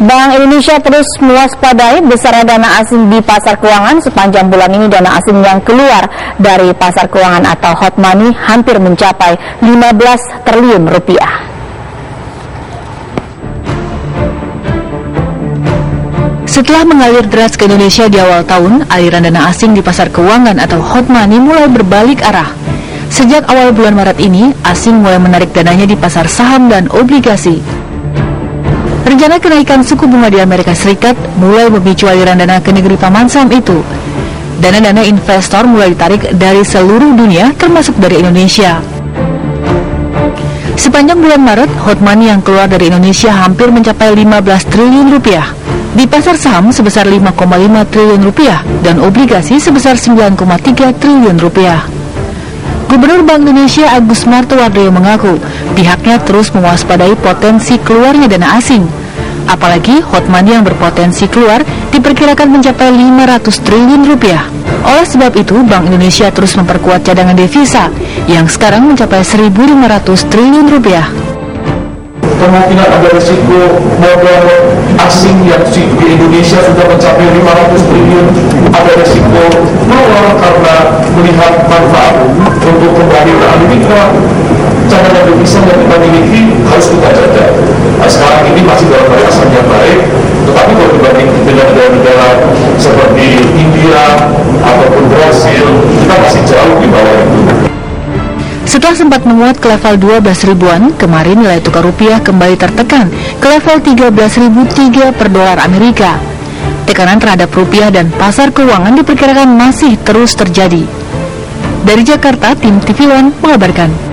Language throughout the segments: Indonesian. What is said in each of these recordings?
Bank Indonesia terus mewaspadai besarnya dana asing di pasar keuangan. Sepanjang bulan ini dana asing yang keluar dari pasar keuangan atau hot money hampir mencapai 15 triliun rupiah. Setelah mengalir deras ke Indonesia di awal tahun, aliran dana asing di pasar keuangan atau hot money mulai berbalik arah. Sejak awal bulan Maret ini, asing mulai menarik dananya di pasar saham dan obligasi. Rencana kenaikan suku bunga di Amerika Serikat mulai memicu aliran dana ke negeri Paman Sam itu. Dana-dana investor mulai ditarik dari seluruh dunia, termasuk dari Indonesia. Sepanjang bulan Maret, hot money yang keluar dari Indonesia hampir mencapai 15 triliun rupiah. Di pasar saham sebesar 5,5 triliun rupiah dan obligasi sebesar 9,3 triliun rupiah. Gubernur Bank Indonesia Agus Martowardoyo mengaku pihaknya terus mewaspadai potensi keluarnya dana asing. Apalagi hot money yang berpotensi keluar diperkirakan mencapai 500 triliun rupiah. Oleh sebab itu, Bank Indonesia terus memperkuat cadangan devisa yang sekarang mencapai 1.500 triliun rupiah. Kemungkinan ada risiko modal asing yang di Indonesia sudah mencapai 500 triliun, ada risiko keluar karena melihat manfaat untuk kembali ke Amerika. Cadangan devisa yang kita miliki harus kita jaga. Nah, sekarang ini masih dalam batasan yang baik, tetapi kalau dibanding dengan negara-negara seperti India ataupun Brasil, kita masih jauh di bawah itu. Setelah sempat menguat ke level 12 ribuan, kemarin nilai tukar rupiah kembali tertekan ke level 13.003 per dolar Amerika. Tekanan terhadap rupiah dan pasar keuangan diperkirakan masih terus terjadi. Dari Jakarta, tim TV One mengabarkan.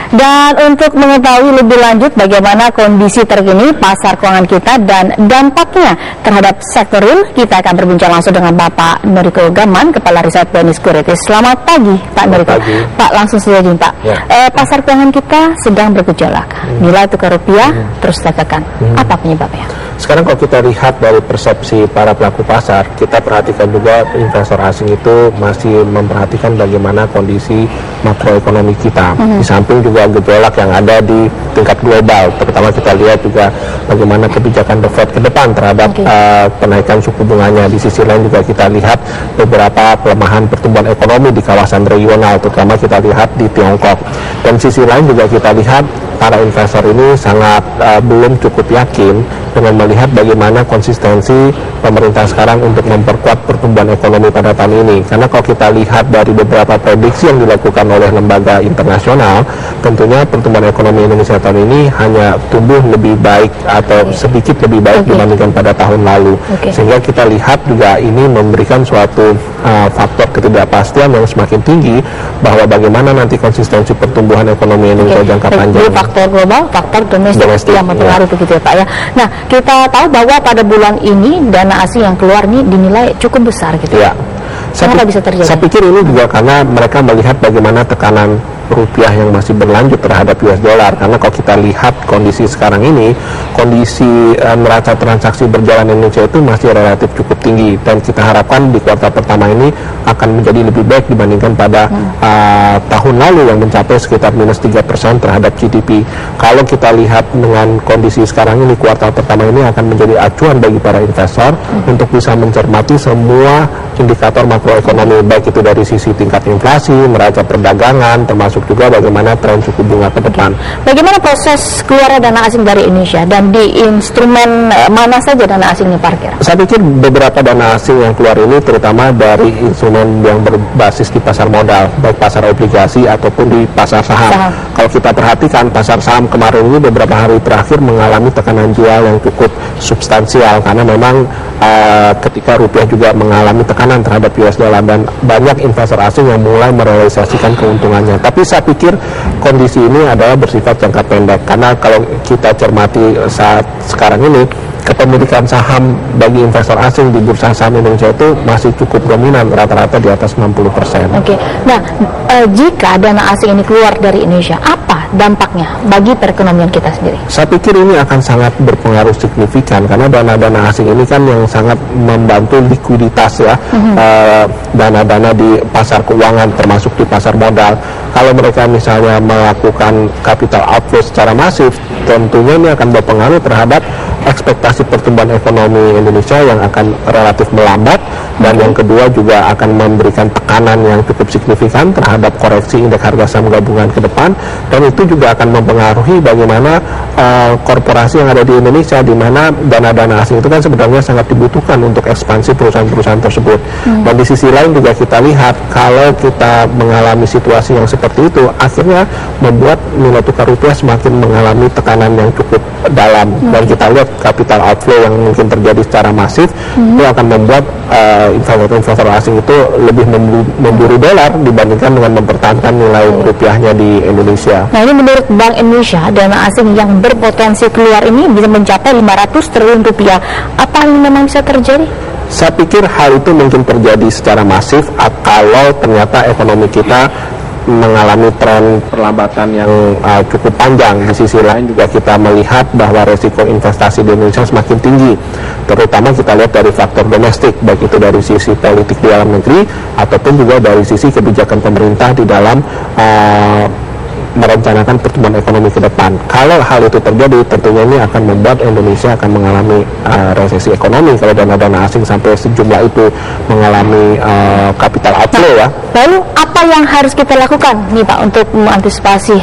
Dan untuk mengetahui lebih lanjut bagaimana kondisi terkini pasar keuangan kita dan dampaknya terhadap sektor real, kita akan berbincang langsung dengan Bapak Noriko Gaman, Kepala Riset BNI Securities. Selamat pagi, Pak Noriko. Pak, langsung saja Pak. Ya. Pasar keuangan kita sedang bergejolak. Nilai tukar rupiah terus tertekan. Apa penyebabnya? Sekarang kalau kita lihat dari persepsi para pelaku pasar, kita perhatikan juga investor asing itu masih memperhatikan bagaimana kondisi makroekonomi kita. Di samping juga gejolak yang ada di tingkat global, terutama kita lihat juga bagaimana kebijakan The Fed ke depan terhadap kenaikan suku bunganya. Di sisi lain juga kita lihat beberapa pelemahan pertumbuhan ekonomi di kawasan regional, terutama kita lihat di Tiongkok. Dan sisi lain juga kita lihat para investor ini sangat belum cukup yakin dengan melihat bagaimana konsistensi pemerintah sekarang untuk memperkuat pertumbuhan ekonomi pada tahun ini. Karena kalau kita lihat dari beberapa prediksi yang dilakukan oleh lembaga internasional, tentunya pertumbuhan ekonomi Indonesia tahun ini hanya tumbuh lebih baik atau sedikit lebih baik dibandingkan pada tahun lalu. Sehingga kita lihat juga ini memberikan suatu faktor ketidakpastian yang semakin tinggi bahwa bagaimana nanti konsistensi pertumbuhan ekonomi Indonesia jangka panjang. Jadi faktor global, faktor domestik yang mempengaruhi begitu ya Pak ya. Nah, kita tahu bahwa pada bulan ini dana asing yang keluar ini dinilai cukup besar gitu ya. Kenapa bisa terjadi? Saya pikir ini juga karena mereka melihat bagaimana tekanan rupiah yang masih berlanjut terhadap US dollar. Karena kalau kita lihat kondisi sekarang ini, kondisi neraca transaksi berjalan Indonesia itu masih relatif cukup tinggi, dan kita harapkan di kuartal pertama ini akan menjadi lebih baik dibandingkan pada tahun lalu yang mencapai sekitar minus 3% terhadap GDP. Kalau kita lihat dengan kondisi sekarang ini, kuartal pertama ini akan menjadi acuan bagi para investor untuk bisa mencermati semua indikator makroekonomi, baik itu dari sisi tingkat inflasi, neraca perdagangan, termasuk juga bagaimana tren suku bunga ke depan. Bagaimana proses keluar dana asing dari Indonesia dan di instrumen mana saja dana asing diparkir? Saya pikir beberapa dana asing yang keluar ini terutama dari instrumen yang berbasis di pasar modal, baik pasar obligasi ataupun di pasar saham. Kalau kita perhatikan pasar saham kemarin ini beberapa hari terakhir mengalami tekanan jual yang cukup substansial karena memang ketika rupiah juga mengalami tekanan terhadap US dollar dan banyak investor asing yang mulai merealisasikan keuntungannya. Tapi saya pikir kondisi ini adalah bersifat jangka pendek karena kalau kita cermati saat sekarang ini kepemilikan saham bagi investor asing di bursa saham Indonesia itu masih cukup dominan, rata-rata di atas 60%. Nah jika dana asing ini keluar dari Indonesia, apa dampaknya bagi perekonomian kita sendiri? Saya pikir ini akan sangat berpengaruh signifikan karena dana-dana asing ini kan yang sangat membantu likuiditas ya, dana-dana di pasar keuangan termasuk di pasar modal. Kalau mereka misalnya melakukan capital outflow secara masif, tentunya ini akan berpengaruh terhadap ekspektasi pertumbuhan ekonomi Indonesia yang akan relatif melambat, dan yang kedua juga akan memberikan tekanan yang cukup signifikan terhadap koreksi indeks harga saham gabungan ke depan, dan itu juga akan mempengaruhi bagaimana korporasi yang ada di Indonesia, di mana dana-dana asing itu kan sebenarnya sangat dibutuhkan untuk ekspansi perusahaan-perusahaan tersebut. Dan di sisi lain juga kita lihat kalau kita mengalami situasi yang seperti itu, akhirnya membuat nilai tukar rupiah semakin mengalami tekanan yang cukup dalam, dan kita lihat capital outflow yang mungkin terjadi secara masif itu akan membuat investor asing itu lebih memburu dolar dibandingkan dengan mempertahankan nilai rupiahnya di Indonesia. Nah, ini menurut Bank Indonesia, dana asing yang berpotensi keluar ini bisa mencapai 500 triliun rupiah. Apa yang memang bisa terjadi? Saya pikir hal itu mungkin terjadi secara masif kalau ternyata ekonomi kita mengalami tren perlambatan yang cukup panjang. Di sisi lain juga kita melihat bahwa resiko investasi di Indonesia semakin tinggi, terutama kita lihat dari faktor domestik, baik itu dari sisi politik di dalam negeri ataupun juga dari sisi kebijakan pemerintah di dalam merencanakan pertumbuhan ekonomi ke depan. Kalau hal itu terjadi, tentunya ini akan membuat Indonesia akan mengalami resesi ekonomi kalau dana-dana asing sampai sejumlah itu mengalami capital outflow ya. Lalu apa yang harus kita lakukan nih Pak untuk mengantisipasi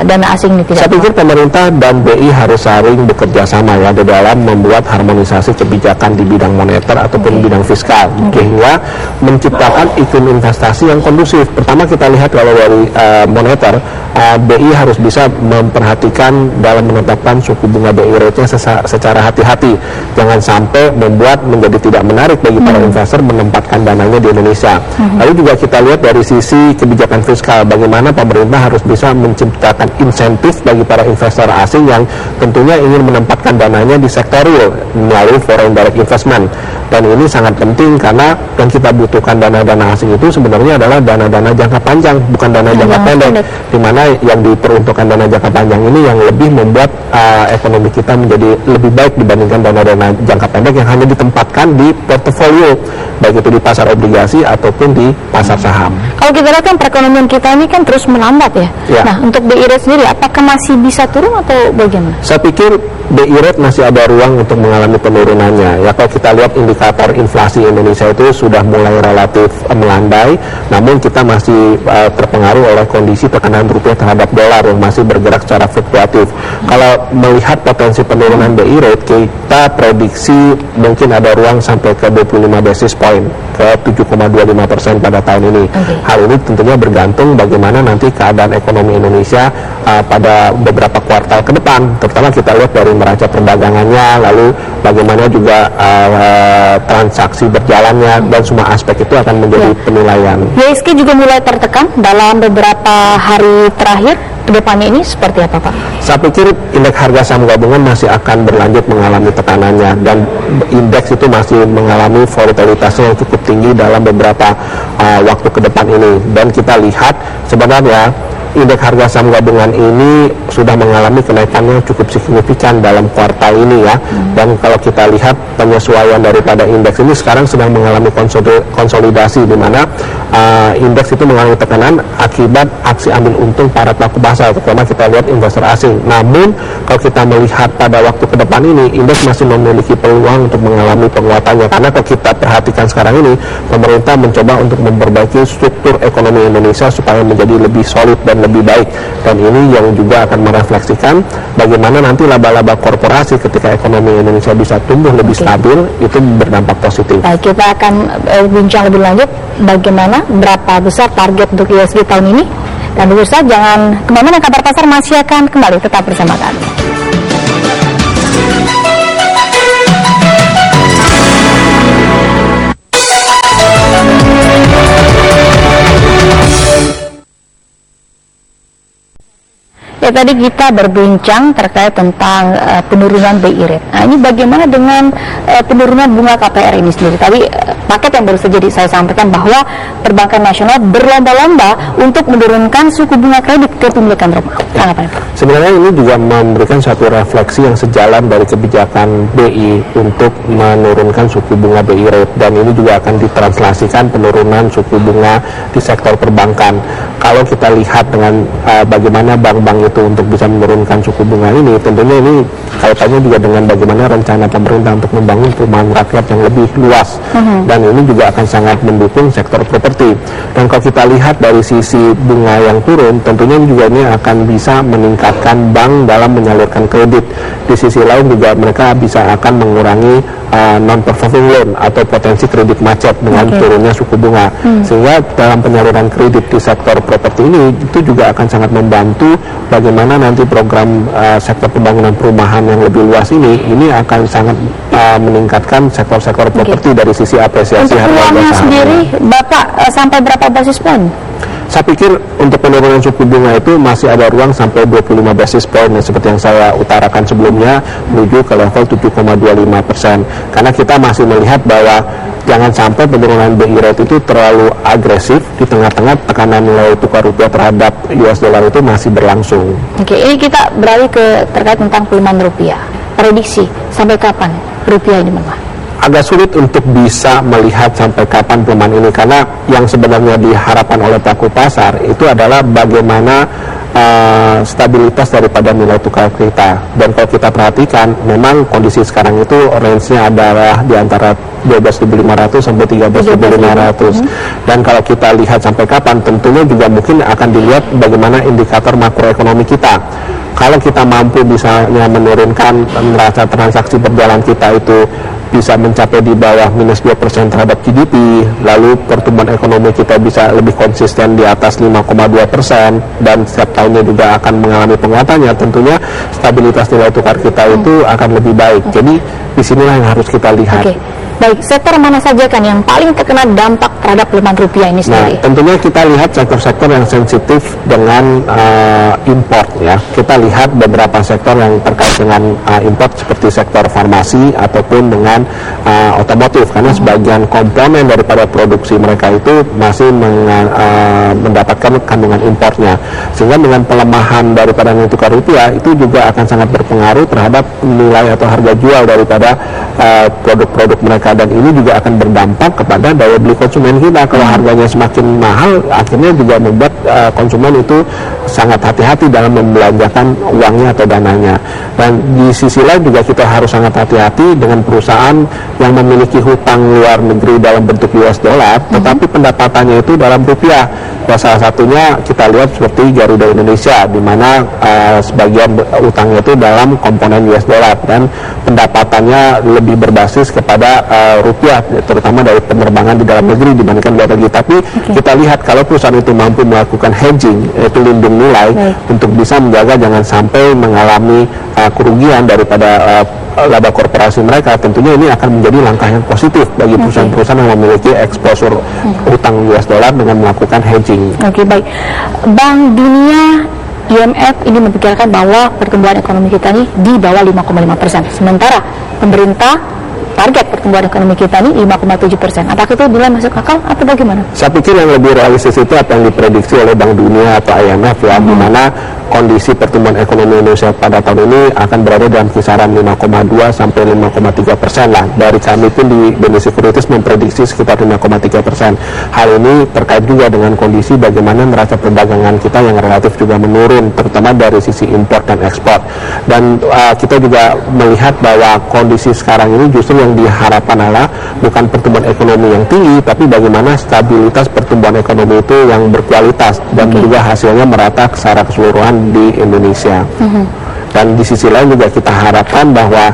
dana asing ini tidak? Saya pikir pemerintah dan BI harus saling bekerja sama ya di dalam membuat harmonisasi kebijakan di bidang moneter ataupun bidang fiskal, sehingga menciptakan iklim investasi yang kondusif. Pertama kita lihat kalau dari moneter, BI harus bisa memperhatikan dalam menetapkan suku bunga BI rate-nya secara hati-hati. Jangan sampai membuat menjadi tidak menarik bagi para investor menempatkan dananya di Indonesia. Lalu juga kita lihat dari sisi kebijakan fiskal, bagaimana pemerintah harus bisa menciptakan insentif bagi para investor asing yang tentunya ingin menempatkan dananya di sektor real melalui foreign direct investment. Dan ini sangat penting karena yang kita butuhkan dana-dana asing itu sebenarnya adalah dana-dana jangka panjang, bukan dana jangka pendek, di mana yang diperuntukkan dana jangka panjang ini yang lebih membuat ekonomi kita menjadi lebih baik dibandingkan dana-dana jangka pendek yang hanya ditempatkan di portofolio, baik itu di pasar obligasi ataupun di pasar saham. Kalau kita lihat kan perekonomian kita ini kan terus melambat ya. Nah, untuk BI rate sendiri apakah masih bisa turun atau bagaimana? Saya pikir BI rate masih ada ruang untuk mengalami penurunannya. Ya, kalau kita lihat indikator inflasi Indonesia itu sudah mulai relatif melandai, namun kita masih terpengaruh oleh kondisi tekanan rupiah terhadap dolar yang masih bergerak secara fluktuatif. Kalau melihat potensi penurunan BI rate, kita prediksi mungkin ada ruang sampai ke 25 basis point ke 7,25% pada tahun ini. Hal ini tentunya bergantung bagaimana nanti keadaan ekonomi Indonesia pada beberapa kuartal ke depan, terutama kita lihat dari neraca perdagangannya, lalu bagaimana juga transaksi berjalannya, dan semua aspek itu akan menjadi penilaian. IHSG juga mulai tertekan dalam beberapa hari terakhir. Kedepannya ini seperti apa Pak? Saya pikir indeks harga saham gabungan masih akan berlanjut mengalami tekanannya, dan indeks itu masih mengalami volatilitasnya yang cukup tinggi dalam beberapa waktu ke depan ini. Dan kita lihat sebenarnya indeks harga saham gabungan ini sudah mengalami kenaikan yang cukup signifikan dalam kuartal ini ya. Dan kalau kita lihat penyesuaian daripada indeks ini sekarang sedang mengalami konsolidasi, di mana indeks itu mengalami tekanan akibat aksi ambil untung para pelaku pasar, terutama kita lihat investor asing. Namun kalau kita melihat pada waktu ke depan ini, indeks masih memiliki peluang untuk mengalami penguatannya, karena kalau kita perhatikan sekarang ini, pemerintah mencoba untuk memperbaiki struktur ekonomi Indonesia supaya menjadi lebih solid dan lebih baik, dan ini yang juga akan merefleksikan bagaimana nanti laba-laba korporasi ketika ekonomi Indonesia bisa tumbuh lebih stabil, itu berdampak positif. Baik, kita akan bincang lebih lanjut bagaimana, berapa besar target untuk IHSG tahun ini. Dan pemirsa jangan kemana-mana, Kabar Pasar masih akan kembali, tetap bersama kami. Ya, tadi kita berbincang terkait tentang penurunan BI rate. Nah, ini bagaimana dengan penurunan bunga KPR ini sendiri? Tadi paket yang baru saja saya sampaikan bahwa perbankan nasional berlomba-lomba untuk menurunkan suku bunga kredit kepemilikan rumah. Sebenarnya ini juga memberikan satu refleksi yang sejalan dari kebijakan BI untuk menurunkan suku bunga BI rate, dan ini juga akan ditranslasikan penurunan suku bunga di sektor perbankan. Kalau kita lihat dengan bagaimana bank-bank itu untuk bisa menurunkan suku bunga ini, tentunya ini kaitannya juga dengan bagaimana rencana pemerintah untuk membangun perumahan rakyat yang lebih luas, dan ini juga akan sangat mendukung sektor properti. Dan kalau kita lihat dari sisi bunga yang turun, tentunya juga ini akan bisa meningkatkan bank dalam menyalurkan kredit. Di sisi lain juga mereka bisa akan mengurangi non-performing loan atau potensi kredit macet dengan turunnya suku bunga, sehingga dalam penyaluran kredit di sektor properti ini itu juga akan sangat membantu bagaimana nanti program sektor pembangunan perumahan yang lebih luas ini akan sangat meningkatkan sektor-sektor properti dari sisi apresiasi harga uangnya sendiri, Bapak sampai berapa basis poin? Saya pikir untuk penurunan suku bunga itu masih ada ruang sampai 25 basis point, seperti yang saya utarakan sebelumnya, menuju ke level 7,25%. Karena kita masih melihat bahwa jangan sampai penurunan BI rate itu terlalu agresif di tengah-tengah tekanan nilai tukar rupiah terhadap US dollar itu masih berlangsung. Oke, ini kita beralih ke terkait tentang pelemahan rupiah. Prediksi sampai kapan rupiah ini melemah? Agak sulit untuk bisa melihat sampai kapan pelemahan ini, karena yang sebenarnya diharapkan oleh pelaku pasar itu adalah bagaimana stabilitas daripada nilai tukar kita. Dan kalau kita perhatikan, memang kondisi sekarang itu range-nya adalah di antara 12.500 sampai 13.500. Dan kalau kita lihat sampai kapan, tentunya juga mungkin akan dilihat bagaimana indikator makroekonomi kita. Kalau kita mampu misalnya menurunkan neraca transaksi berjalan kita itu bisa mencapai di bawah minus 2% terhadap GDP, lalu pertumbuhan ekonomi kita bisa lebih konsisten di atas 5,2%, dan setiap tahunnya juga akan mengalami penguatannya, tentunya stabilitas nilai tukar kita itu akan lebih baik. Jadi disinilah yang harus kita lihat. Baik, sektor mana saja kan yang paling terkena dampak terhadap pelemahan rupiah ini sendiri? Nah, tentunya kita lihat sektor-sektor yang sensitif dengan import ya. Kita lihat beberapa sektor yang terkait dengan import seperti sektor farmasi ataupun dengan otomotif, karena sebagian komponen daripada produksi mereka itu masih mendapatkan kandungan importnya. Sehingga dengan pelemahan daripada nilai tukar rupiah itu juga akan sangat berpengaruh terhadap nilai atau harga jual daripada produk-produk mereka, dan ini juga akan berdampak kepada daya beli konsumen kita. Kalau harganya semakin mahal, akhirnya juga membuat konsumen itu sangat hati-hati dalam membelanjakan uangnya atau dananya. Dan di sisi lain juga kita harus sangat hati-hati dengan perusahaan yang memiliki hutang luar negeri dalam bentuk US dollar, tetapi pendapatannya itu dalam rupiah. Salah satunya kita lihat seperti Garuda Indonesia, di mana sebagian utangnya itu dalam komponen US dollar dan pendapatannya lebih berbasis kepada rupiah, terutama dari penerbangan di dalam negeri dibandingkan luar negeri. Tapi kita lihat kalau perusahaan itu mampu melakukan hedging, yaitu lindung nilai, untuk bisa menjaga jangan sampai mengalami kerugian daripada laba korporasi mereka, tentunya ini akan menjadi langkah yang positif bagi perusahaan-perusahaan yang memiliki eksposur utang US dollar dengan melakukan hedging. Oke, baik. Bank Dunia, IMF ini memperkirakan bahwa pertumbuhan ekonomi kita ini di bawah 5,5%. Sementara pemerintah target pertumbuhan ekonomi kita ini 5,7%. Apakah itu nilai masuk akal atau bagaimana? Saya pikir yang lebih realistis itu apa yang diprediksi oleh Bank Dunia atau IMF ya, di mana kondisi pertumbuhan ekonomi Indonesia pada tahun ini akan berada dalam kisaran 5,2 sampai 5,3% lah. Dari kami pun di Indonesia Securities memprediksi sekitar 5,3%. Hal ini terkait juga dengan kondisi bagaimana neraca perdagangan kita yang relatif juga menurun, terutama dari sisi impor dan ekspor. Dan kita juga melihat bahwa kondisi sekarang ini justru yang diharapkan adalah bukan pertumbuhan ekonomi yang tinggi, tapi bagaimana stabilitas pertumbuhan ekonomi itu yang berkualitas dan juga hasilnya merata secara keseluruhan di Indonesia. Dan di sisi lain juga kita harapkan bahwa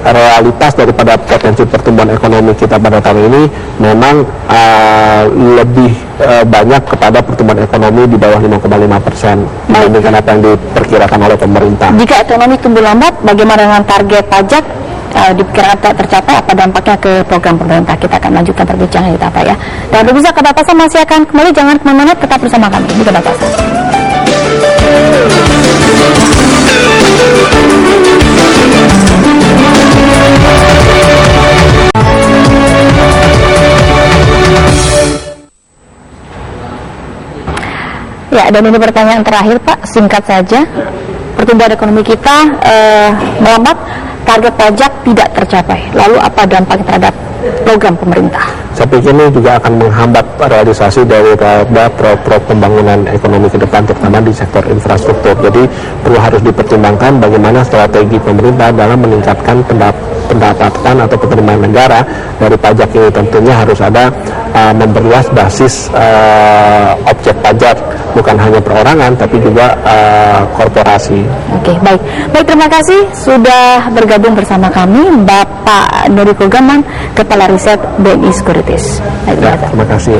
realitas daripada potensi pertumbuhan ekonomi kita pada tahun ini memang lebih banyak kepada pertumbuhan ekonomi di bawah 5,5% dibandingkan apa yang diperkirakan oleh pemerintah. Jika ekonomi tumbuh lambat, bagaimana dengan target pajak diperkirakan tak tercapai, apa dampaknya ke program pemerintah? Kita akan lanjutkan perbincangan kita, Pak ya. Dan pemirsa, Kebapasan masih akan kembali, jangan kemana-mana, tetap bersama kami di Kebapasan. Ya, dan ini pertanyaan terakhir Pak, singkat saja. Pertumbuhan ekonomi kita melambat, target pajak tidak tercapai. Lalu apa dampaknya terhadap program pemerintah? Saya pikir ini juga akan menghambat realisasi dari proyek pembangunan ekonomi ke depan, terutama di sektor infrastruktur. Jadi perlu harus dipertimbangkan bagaimana strategi pemerintah dalam meningkatkan pendapatan atau penerimaan negara dari pajak ini. Tentunya harus ada memperluas basis objek pajak, bukan hanya perorangan tapi juga korporasi. Oke, baik. Baik, terima kasih sudah bergabung bersama kami Bapak Nuriko Gaman, Kepala Riset BNI Sekuritas. Terima kasih.